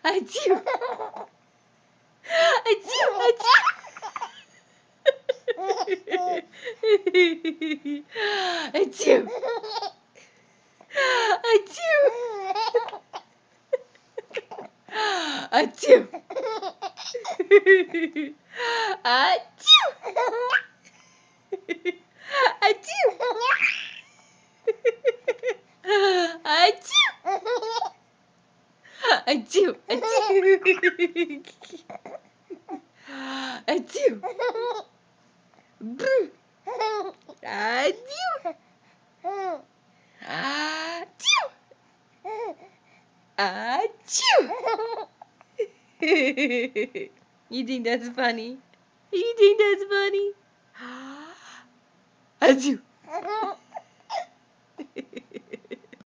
Achoo! Achoo! Achoo! Achoo! Achoo! Achoo! Achoo! Achoo! Achoo! Achoo! Achoo! Brr! Achoo! Achoo! Achoo! You think that's funny? You think that's funny? Achoo!